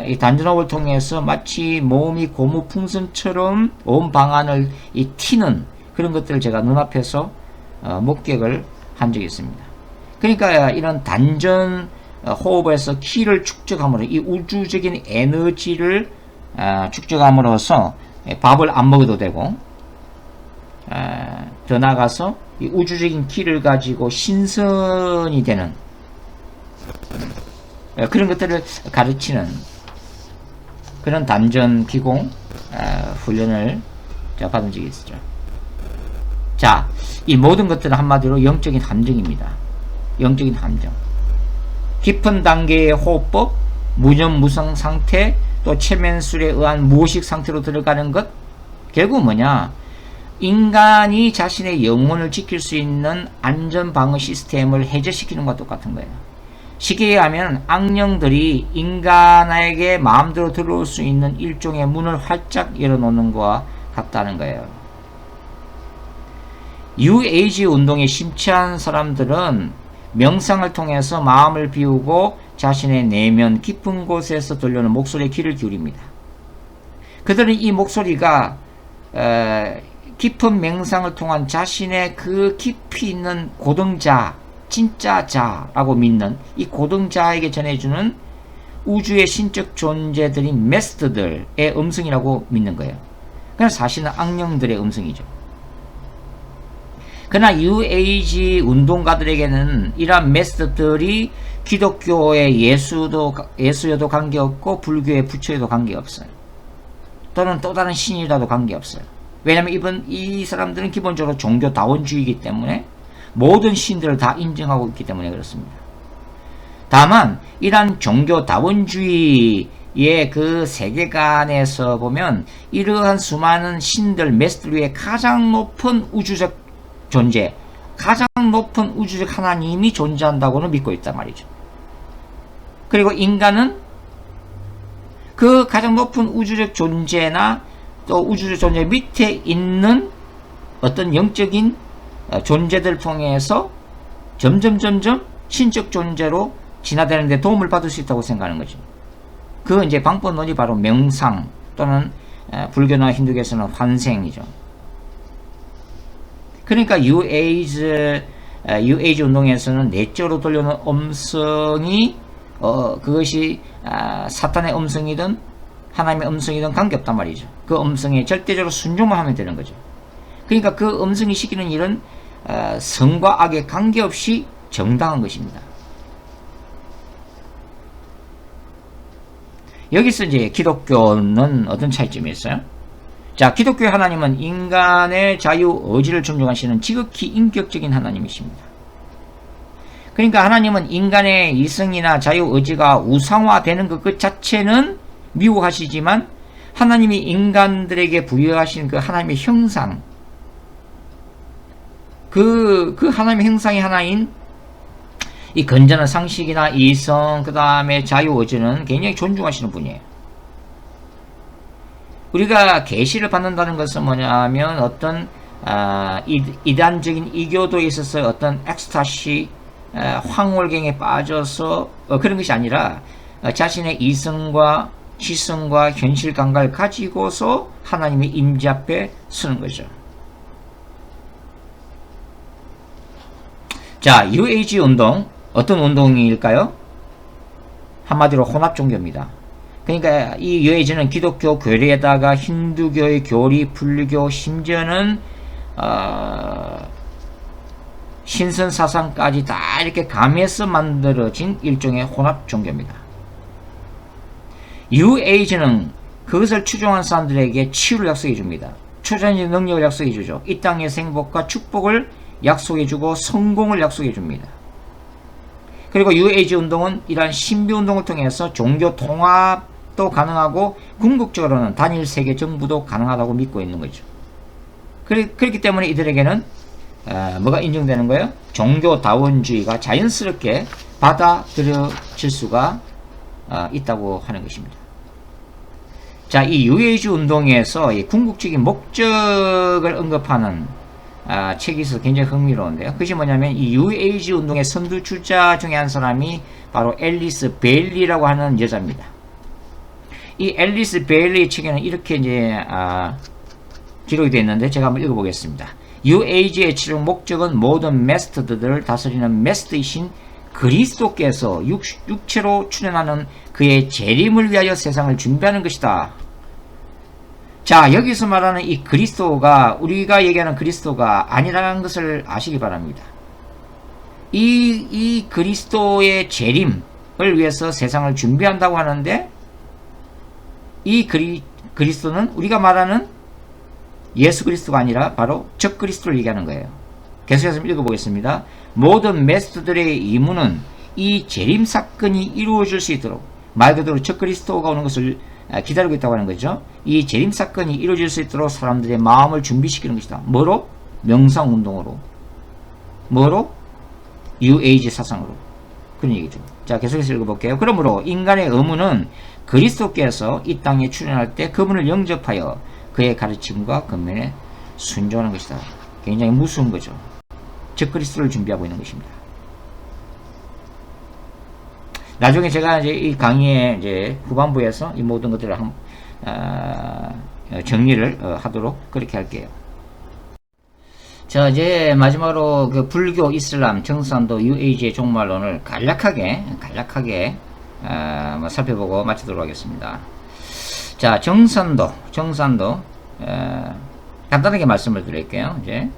이 단전호흡을 통해서 마치 몸이 고무풍선처럼 온 방안을 튀는 그런 것들을 제가 눈앞에서 목격을 한 적이 있습니다. 그러니까 이런 단전 호흡에서 키를 축적함으로, 이 우주적인 에너지를 축적함으로써 밥을 안 먹어도 되고, 더 나아가서 이 우주적인 키를 가지고 신선이 되는 그런 것들을 가르치는 그런 단전 기공 훈련을 제가 받은 적이 있었죠. 자, 이 모든 것들은 한마디로 영적인 함정입니다. 영적인 함정. 깊은 단계의 호흡법, 무념무상 상태, 또 체면술에 의한 무의식 상태로 들어가는 것, 결국 뭐냐? 인간이 자신의 영혼을 지킬 수 있는 안전방어 시스템을 해제시키는 것과 똑같은 거예요. 쉽게 얘기하면 악령들이 인간에게 마음대로 들어올 수 있는 일종의 문을 활짝 열어놓는 것과 같다는 거예요. 뉴에이지 운동에 심취한 사람들은 명상을 통해서 마음을 비우고 자신의 내면 깊은 곳에서 들려오는 목소리에 귀를 기울입니다. 그들은 이 목소리가 깊은 명상을 통한 자신의 그 깊이 있는 고등자, 진짜 자라고 믿는 이 고등자에게 전해주는 우주의 신적 존재들인 메스터들의 음성이라고 믿는 거예요. 그래서 사실은 악령들의 음성이죠. 그러나 뉴에이지 운동가들에게는 이러한 메스터들이 기독교의 예수여도 관계없고 불교의 부처여도 관계없어요. 또는 또 다른 신이라도 관계없어요. 왜냐하면 이 사람들은 기본적으로 종교다원주의이기 때문에 모든 신들을 다 인정하고 있기 때문에 그렇습니다. 다만 이러한 종교다원주의의 그 세계관에서 보면 이러한 수많은 신들, 메스들 위에 가장 높은 우주적 존재, 가장 높은 우주적 하나님이 존재한다고는 믿고 있단 말이죠. 그리고 인간은 그 가장 높은 우주적 존재나 또 우주적 존재 밑에 있는 어떤 영적인 존재들 통해서 점점 신적 존재로 진화되는 데 도움을 받을 수 있다고 생각하는 거죠. 그 이제 방법론이 바로 명상 또는 불교나 힌두교에서는 환생이죠. 그러니까 뉴에이지 운동에서는 내적으로 돌려오는 음성이 그것이 사탄의 음성이든 하나님의 음성이든 관계없단 말이죠. 그 음성에 절대적으로 순종만 하면 되는 거죠. 그러니까 그 음성이 시키는 일은 선과 악에 관계없이 정당한 것입니다. 여기서 이제 기독교는 어떤 차이점이 있어요? 자, 기독교의 하나님은 인간의 자유 의지를 존중하시는 지극히 인격적인 하나님이십니다. 그러니까 하나님은 인간의 이성이나 자유 의지가 우상화되는 것 그 자체는 미워하시지만 하나님이 인간들에게 부여하신 그 하나님의 형상, 그 하나님의 형상의 하나인 이 건전한 상식이나 이성, 그 다음에 자유의지는 굉장히 존중하시는 분이에요. 우리가 계시를 받는다는 것은 뭐냐면 어떤 이단적인 이교도에 있어서 어떤 엑스타시, 황홀경에 빠져서 그런 것이 아니라 자신의 이성과 지성과 현실 감각을 가지고서 하나님의 임재 앞에 서는 거죠. 자, UAG 운동 어떤 운동일까요? 한마디로 혼합 종교입니다. 그러니까 이 UAG는 기독교 교리에다가 힌두교의 교리, 불교, 심지어는 신선 사상까지 다 이렇게 가미해서 만들어진 일종의 혼합 종교입니다. UAG는 그것을 추종한 사람들에게 치유를 약속해 줍니다. 초자연적 능력을 약속해 주죠. 이 땅의 행복과 축복을 약속해 주고 성공을 약속해 줍니다. 그리고 UAG 운동은 이러한 신비 운동을 통해서 종교 통합도 가능하고 궁극적으로는 단일 세계 정부도 가능하다고 믿고 있는 거죠. 그렇기 때문에 이들에게는 뭐가 인정되는 거예요? 종교다원주의가 자연스럽게 받아들여질 수가 있다고 하는 것입니다. 자, 이 UAG 운동에서 이 궁극적인 목적을 언급하는 책이 있어서 굉장히 흥미로운데요. 그것이 뭐냐면 이 UAG 운동의 선두주자 중에 한 사람이 바로 앨리스 베일리라고 하는 여자입니다. 이 앨리스 베일리 책에는 이렇게 이제 기록이 되어 있는데 제가 한번 읽어보겠습니다. UAG의 최종 목적은 모든 메스터들을 다스리는 메스터이신 그리스도께서 육체로 출현하는 그의 재림을 위하여 세상을 준비하는 것이다. 자, 여기서 말하는 이 그리스도가 우리가 얘기하는 그리스도가 아니라는 것을 아시기 바랍니다. 이 그리스도의 재림을 위해서 세상을 준비한다고 하는데 이 그리스도는 우리가 말하는 예수 그리스도가 아니라 바로 적 그리스도를 얘기하는 거예요. 계속해서 읽어보겠습니다. 모든 메스터들의 임무는 이 재림 사건이 이루어질 수 있도록 말 그대로 적 그리스도가 오는 것을 기다리고 있다고 하는 거죠. 이 재림 사건이 이루어질 수 있도록 사람들의 마음을 준비시키는 것이다. 뭐로? 명상운동으로. 뭐로? UAG 사상으로. 그런 얘기죠. 자, 계속해서 읽어볼게요. 그러므로 인간의 의무는 그리스도께서 이 땅에 출현할 때 그분을 영접하여 그의 가르침과 권면에 순종하는 것이다. 굉장히 무서운 거죠. 즉 그리스도를 준비하고 있는 것입니다. 나중에 제가 이제 이 강의의 이제 후반부에서 이 모든 것들을 정리를 하도록 그렇게 할게요. 자, 이제 마지막으로 그 불교, 이슬람, 정산도, UAG의 종말론을 간략하게 살펴보고 마치도록 하겠습니다. 자, 정산도 간단하게 말씀을 드릴게요. 이제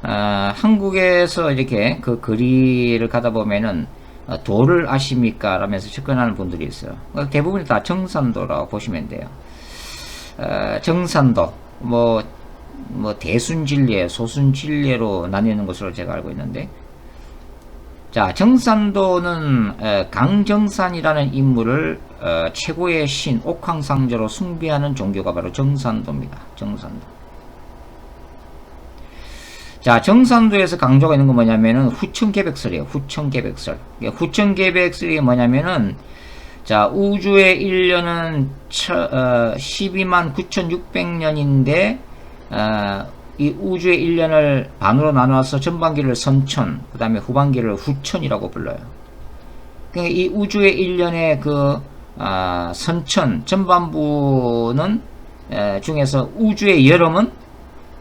한국에서 이렇게 그 거리를 가다 보면은 도를 아십니까? 라면서 접근하는 분들이 있어요. 대부분이 다 정산도라고 보시면 돼요. 정산도, 뭐 뭐 대순진례, 소순진례로 나뉘는 것으로 제가 알고 있는데, 자, 정산도는 강정산이라는 인물을 최고의 신, 옥황상제로 숭배하는 종교가 바로 정산도입니다. 정산도. 자, 정산도에서 강조가 있는 건 뭐냐면은 후천계백설이에요. 후천계백설. 후천계백설이 뭐냐면은, 자, 우주의 1년은 12만 9,600년인데, 이 우주의 1년을 반으로 나누어서 전반기를 선천, 그 다음에 후반기를 후천이라고 불러요. 그러니까 이 우주의 1년의 그 선천, 전반부는 중에서 우주의 여름은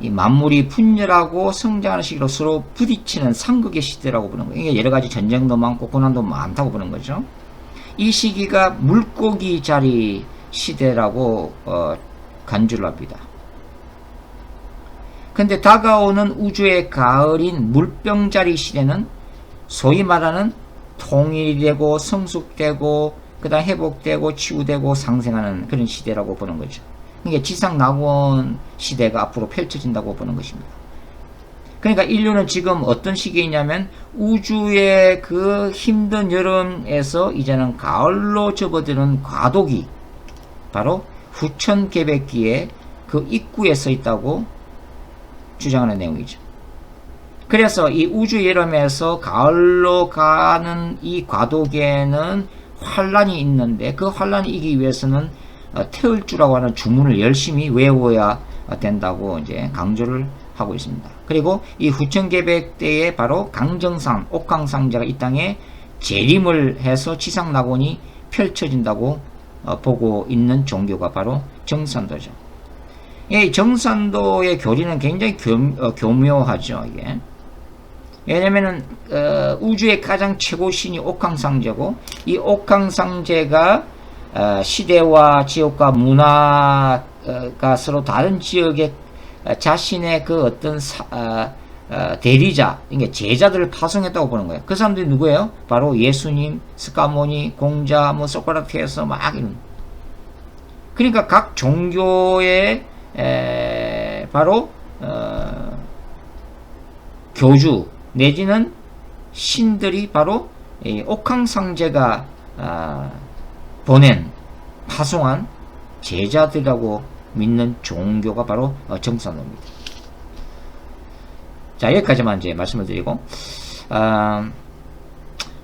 이 만물이 분열하고 성장하는 시기로 서로 부딪히는 상극의 시대라고 부르는 거예요. 이게 여러가지 전쟁도 많고 고난도 많다고 부르는 거죠. 이 시기가 물고기 자리 시대라고 간주를 합니다. 근데 다가오는 우주의 가을인 물병자리 시대는 소위 말하는 통일이 되고 성숙되고 그다음 회복되고 치유되고 상생하는 그런 시대라고 보는 거죠. 그러니까 지상낙원 시대가 앞으로 펼쳐진다고 보는 것입니다. 그러니까 인류는 지금 어떤 시기에 있냐면 우주의 그 힘든 여름에서 이제는 가을로 접어드는 과도기, 바로 후천계백기의 그 입구에 서 있다고 주장하는 내용이죠. 그래서 이 우주 여름에서 가을로 가는 이 과도기에는 환란이 있는데, 그 환란이 이기기 위해서는 태을주라고 하는 주문을 열심히 외워야 된다고 이제 강조를 하고 있습니다. 그리고 이 후천계백 때에 바로 강정산, 옥황상제가 이 땅에 재림을 해서 지상낙원이 펼쳐진다고 보고 있는 종교가 바로 정산도죠. 이 정산도의 교리는 굉장히 교묘하죠. 이게. 왜냐면은 우주의 가장 최고 신이 옥황상제고, 이 옥황상제가 시대와 지역과 문화가 서로 다른 지역에 자신의 그 어떤 대리자, 그러니까 제자들을 파송했다고 보는 거예요. 그 사람들이 누구예요? 바로 예수님, 스카모니, 공자, 뭐 소크라테스 막 이런. 그러니까 각 종교의 바로 교주 내지는 신들이 바로 옥황상제가 보낸 파송한 제자들이라고 믿는 종교가 바로 정산도입니다. 자, 여기까지만 이제 말씀을 드리고,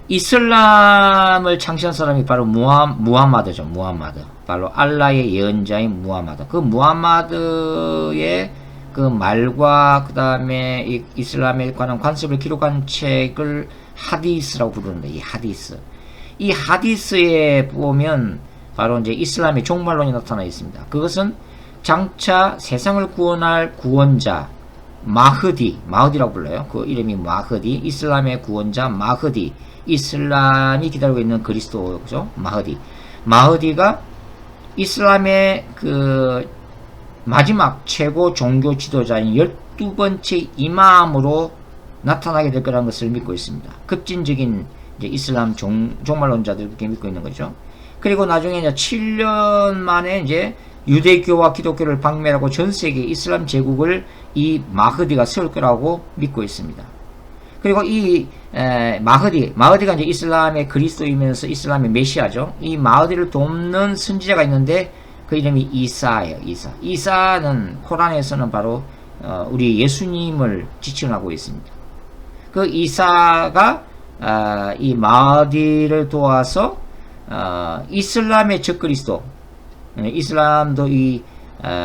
이슬람을 창시한 사람이 바로 무함마드죠. 무함마드. 바로 알라의 예언자인 무함마드. 그 무함마드의 그 말과 그 다음에 이슬람에 관한 관습을 기록한 책을 하디스라고 부르는데, 이 하디스. 이 하디스에 보면 바로 이제 이슬람의 종말론이 나타나 있습니다. 그것은 장차 세상을 구원할 구원자 마흐디라고 불러요. 그 이름이 마흐디, 이슬람의 구원자 마흐디, 이슬람이 기다리고 있는 그리스도죠. 마흐디가 이슬람의 그 마지막 최고 종교 지도자인 12번째 이마음으로 나타나게 될 거라는 것을 믿고 있습니다. 급진적인 이제 이슬람 종말론자들 그렇게 믿고 있는 거죠. 그리고 나중에 이제 7년 만에 이제 유대교와 기독교를 박멸하고 전 세계 이슬람 제국을 이 마흐디가 세울 거라고 믿고 있습니다. 그리고 이 마흐디가 이제 이슬람의 그리스도이면서 이슬람의 메시아죠. 이 마흐디를 돕는 선지자가 있는데 그 이름이 이사예요. 이사는 코란에서는 바로 우리 예수님을 지칭하고 있습니다. 그 이사가 이 마흐디를 도와서 이슬람의 적그리스도, 이슬람도 이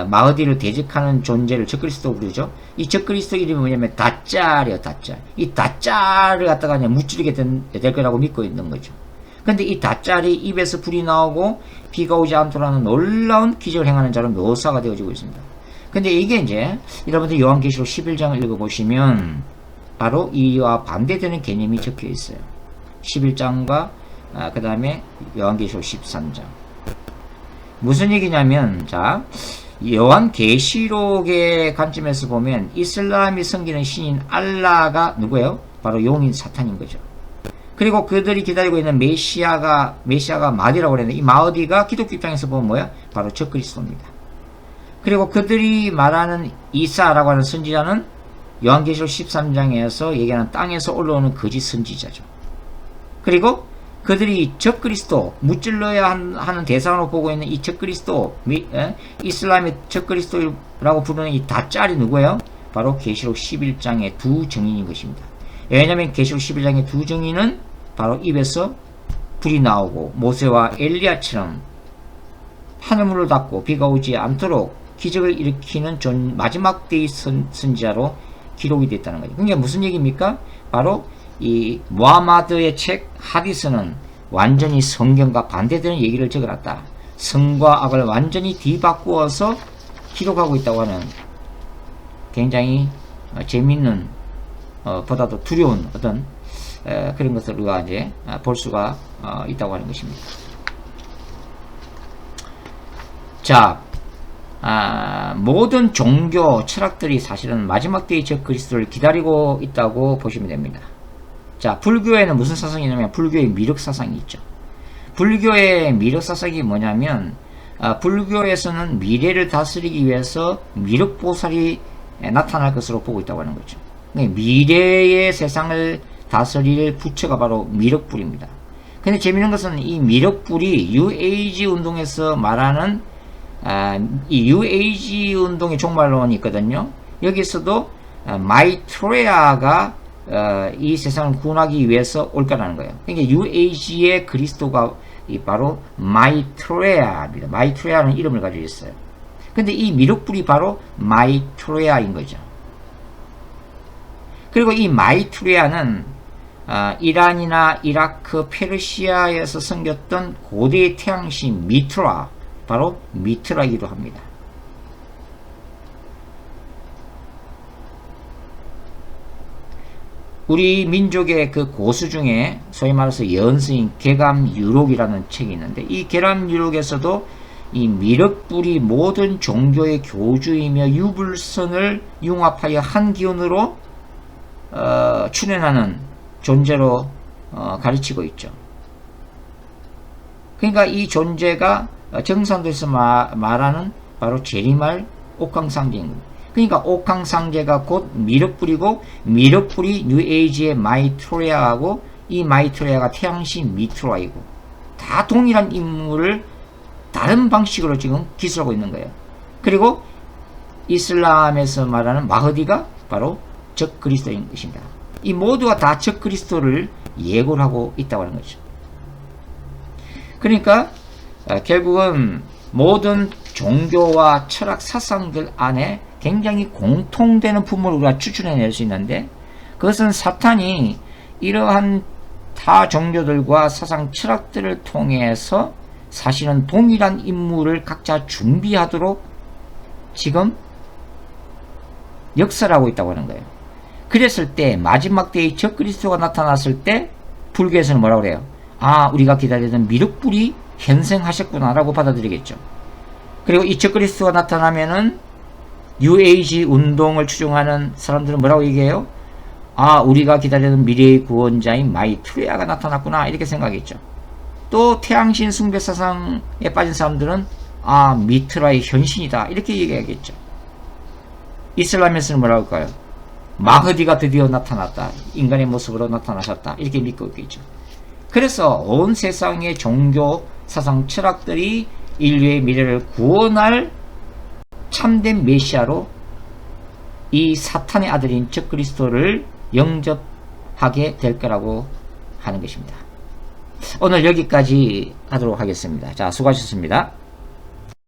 마흐디를 대적하는 존재를 적그리스도 부르죠. 이 적그리스도 이름이 뭐냐면 다짤이에요. 다짤. 이 다짤을 갖다가 그냥 무찌르게 될 거라고 믿고 있는 거죠. 근데 이 다짤이 입에서 불이 나오고 비가 오지 않도록 하는 놀라운 기적을 행하는 자로 묘사가 되어지고 있습니다. 근데 이게 이제 여러분들 요한계시록 11장을 읽어보시면 바로 이와 반대되는 개념이 적혀 있어요. 11장과 그 다음에 요한계시록 13장. 무슨 얘기냐면, 자, 요한계시록의 관점에서 보면 이슬람이 섬기는 신인 알라가 누구예요? 바로 용인 사탄인 거죠. 그리고 그들이 기다리고 있는 메시아가 마디라고 그랬는데, 이 마디가 기독교 입장에서 보면 뭐야? 바로 적그리스도입니다. 그리고 그들이 말하는 이사라고 하는 선지자는 요한계시록 13장에서 얘기하는 땅에서 올라오는 거짓 선지자죠. 그리고 그들이 적그리스도, 무찔러야 하는 대상으로 보고 있는 이 적그리스도, 이슬람의 적그리스도라고 부르는 이 다짤이 누구예요? 바로 계시록 11장의 두 증인인 것입니다. 왜냐하면 계시록 11장의 두 증인은 바로 입에서 불이 나오고 모세와 엘리야처럼 하늘문을 닫고 비가 오지 않도록 기적을 일으키는 마지막 때의 선지자로 기록이 됐다는 거죠. 그게 무슨 얘기입니까? 바로 이 무하마드의 책 하디스는 완전히 성경과 반대되는 얘기를 적어놨다. 성과 악을 완전히 뒤바꾸어서 기록하고 있다고 하는 굉장히 재미있는 보다도 두려운 어떤 그런 것을 우리가 이제 볼 수가 있다고 하는 것입니다. 자, 모든 종교 철학들이 사실은 마지막 때의 적그리스도를 기다리고 있다고 보시면 됩니다. 자, 불교에는 무슨 사상이 있냐면 불교의 미륵사상이 있죠. 불교의 미륵사상이 뭐냐면 불교에서는 미래를 다스리기 위해서 미륵보살이 나타날 것으로 보고 있다고 하는 거죠. 미래의 세상을 다스릴 부처가 바로 미륵불입니다. 근데 재미있는 것은 이 미륵불이 UAG 운동에서 말하는 이 UAG 운동의 종말론이 있거든요. 여기서도 마이트레아가 이 세상을 구원하기 위해서 올 거라는 거예요. 그러니까 UAG의 그리스도가 바로 마이트레아입니다. 마이트레아는 이름을 가지고 있어요. 근데 이 미륵불이 바로 마이트레아인 거죠. 그리고 이 마이트레아는 이란이나 이라크, 페르시아에서 섬겼던 고대의 태양신 미트라, 바로 미트라이기도 합니다. 우리 민족의 그 고수 중에 소위 말해서 연스인 계감유록이라는 책이 있는데 이 계감유록에서도 이 미륵불이 모든 종교의 교주이며 유불선을 융합하여 한 기운으로 출현하는 존재로 가르치고 있죠. 그러니까 이 존재가 정산도에서 말하는 바로 재림할 옥황상제입니다. 그러니까 옥황상제가 곧 미륵불이고 미륵불이 뉴에이지의 마이트레아하고 이 마이트레아가 태양신 미트라이고 다 동일한 인물을 다른 방식으로 지금 기술하고 있는 거예요. 그리고 이슬람에서 말하는 마흐디가 바로 적그리스도인 것입니다. 이 모두가 다 적그리스도를 예고를 하고 있다고 하는 거죠. 그러니까 결국은 모든 종교와 철학 사상들 안에 굉장히 공통되는 부분을 우리가 추출해낼 수 있는데 그것은 사탄이 이러한 타 종교들과 사상 철학들을 통해서 사실은 동일한 인물을 각자 준비하도록 지금 역사하고 있다고 하는 거예요. 그랬을 때 마지막 때의 적그리스도가 나타났을 때 불교에서는 뭐라고 그래요? 아, 우리가 기다리던 미륵불이 현생하셨구나 라고 받아들이겠죠. 그리고 이 적그리스도가 나타나면은 UAG 운동을 추종하는 사람들은 뭐라고 얘기해요? 아, 우리가 기다리던 미래의 구원자인 마이트레아가 나타났구나 이렇게 생각했죠. 또 태양신 숭배 사상에 빠진 사람들은 아, 미트라의 현신이다 이렇게 얘기하겠죠. 이슬람에서는 뭐라고 할까요? 마흐디가 드디어 나타났다. 인간의 모습으로 나타나셨다. 이렇게 믿고 있겠죠. 그래서 온 세상의 종교, 사상, 철학들이 인류의 미래를 구원할 참된 메시아로 이 사탄의 아들인 적그리스도를 영접하게 될 거라고 하는 것입니다. 오늘 여기까지 하도록 하겠습니다. 자, 수고하셨습니다.